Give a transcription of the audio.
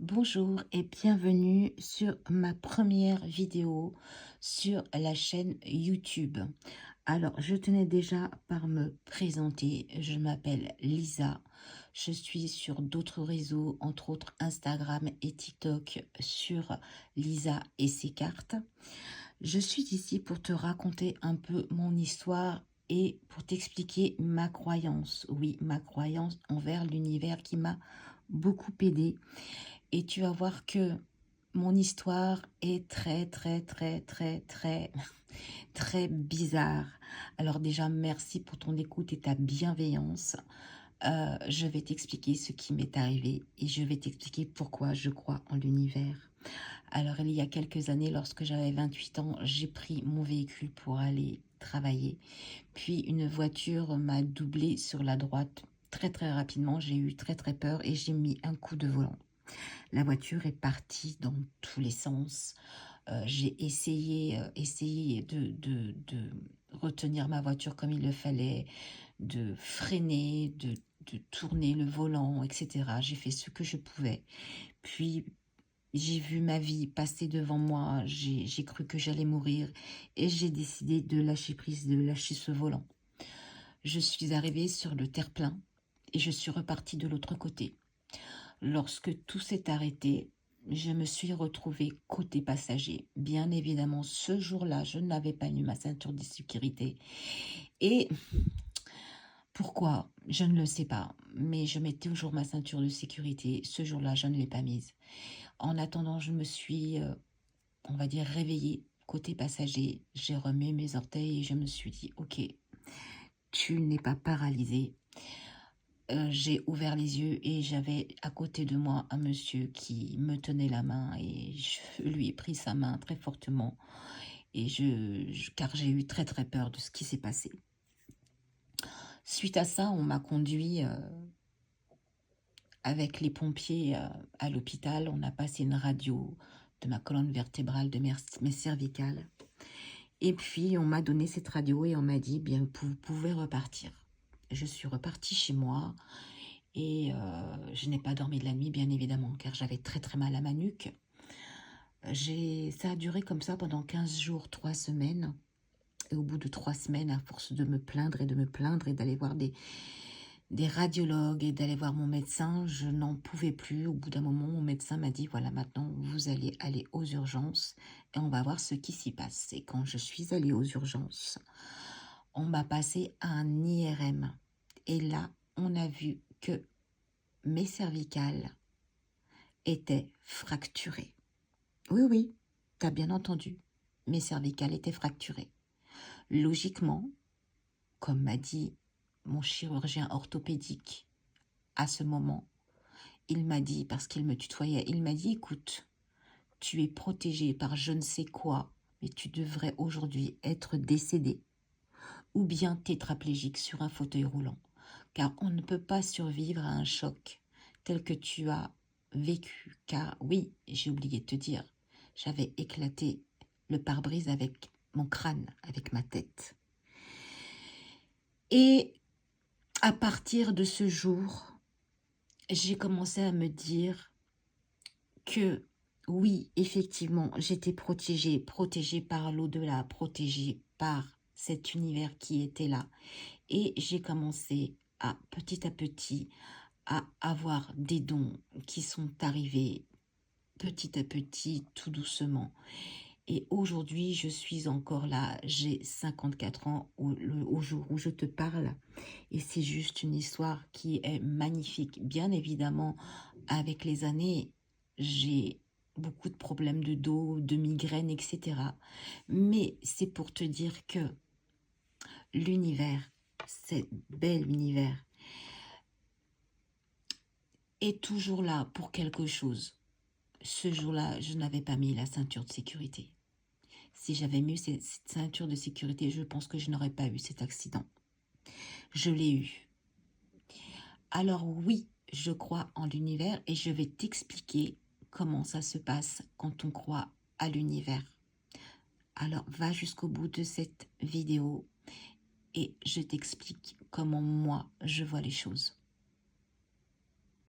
Bonjour et bienvenue sur ma première vidéo sur la chaîne YouTube. Alors, je tenais déjà par me présenter. Je m'appelle Lisa. Je suis sur d'autres réseaux, entre autres Instagram et TikTok, sur Lisa et ses cartes. Je suis ici pour te raconter un peu mon histoire et pour t'expliquer ma croyance. Oui, ma croyance envers l'univers qui m'a beaucoup aidée. Et tu vas voir que mon histoire est très bizarre. Alors déjà, merci pour ton écoute et ta bienveillance. Je vais t'expliquer ce qui m'est arrivé et je vais t'expliquer pourquoi je crois en l'univers. Alors, il y a quelques années, lorsque j'avais 28 ans, j'ai pris mon véhicule pour aller travailler. Puis, une voiture m'a doublé sur la droite. Très rapidement, j'ai eu très peur et j'ai mis un coup de volant. La voiture est partie dans tous les sens. J'ai essayé de retenir ma voiture comme il le fallait, de freiner, de tourner le volant, etc. J'ai fait ce que je pouvais. Puis, j'ai vu ma vie passer devant moi. J'ai cru que j'allais mourir et j'ai décidé de lâcher prise, de lâcher ce volant. Je suis arrivée sur le terre-plein et je suis repartie de l'autre côté. Lorsque tout s'est arrêté, je me suis retrouvée côté passager. Bien évidemment, ce jour-là, je n'avais pas mis ma ceinture de sécurité. Et pourquoi? Je ne le sais pas. Mais je mettais toujours ma ceinture de sécurité. Ce jour-là, je ne l'ai pas mise. En attendant, je me suis, on va dire, réveillée côté passager. J'ai remis mes orteils et je me suis dit, ok, tu n'es pas paralysée. J'ai ouvert les yeux et j'avais à côté de moi un monsieur qui me tenait la main et je lui ai pris sa main très fortement et car j'ai eu très peur de ce qui s'est passé. Suite à ça, on m'a conduit avec les pompiers à l'hôpital. On a passé une radio de ma colonne vertébrale, de mes cervicales. Et puis, on m'a donné cette radio et on m'a dit, bien, vous pouvez repartir. Je suis repartie chez moi. Et je n'ai pas dormi de la nuit, bien évidemment, car j'avais très mal à ma nuque. Ça a duré comme ça pendant 15 jours, 3 semaines. Et au bout de 3 semaines, à force de me plaindre et d'aller voir des radiologues et d'aller voir mon médecin, je n'en pouvais plus. Au bout d'un moment, mon médecin m'a dit, voilà, maintenant, vous allez aller aux urgences et on va voir ce qui s'y passe. Et quand je suis allée aux urgences, on m'a passé un IRM. Et là, on a vu que mes cervicales étaient fracturées. Oui, t'as bien entendu, mes cervicales étaient fracturées. Logiquement, comme m'a dit mon chirurgien orthopédique à ce moment, il m'a dit, parce qu'il me tutoyait, il m'a dit, écoute, tu es protégée par je ne sais quoi, mais tu devrais aujourd'hui être décédée ou bien tétraplégique sur un fauteuil roulant, car on ne peut pas survivre à un choc tel que tu as vécu, car oui, j'ai oublié de te dire, j'avais éclaté le pare-brise avec mon crâne, avec ma tête. Et à partir de ce jour, j'ai commencé à me dire que oui, effectivement, j'étais protégée par l'au-delà, protégée par cet univers qui était là. Et j'ai commencé à petit à avoir des dons qui sont arrivés petit à petit, tout doucement. Et aujourd'hui, je suis encore là, j'ai 54 ans au jour où je te parle. Et c'est juste une histoire qui est magnifique. Bien évidemment, avec les années, j'ai beaucoup de problèmes de dos, de migraines, etc. Mais c'est pour te dire que l'univers, ce bel univers, est toujours là pour quelque chose. Ce jour-là, je n'avais pas mis la ceinture de sécurité. Si j'avais mis cette ceinture de sécurité, je pense que je n'aurais pas eu cet accident. Je l'ai eu. Alors oui, je crois en l'univers et je vais t'expliquer comment ça se passe quand on croit à l'univers. Alors va jusqu'au bout de cette vidéo et je t'explique comment moi je vois les choses.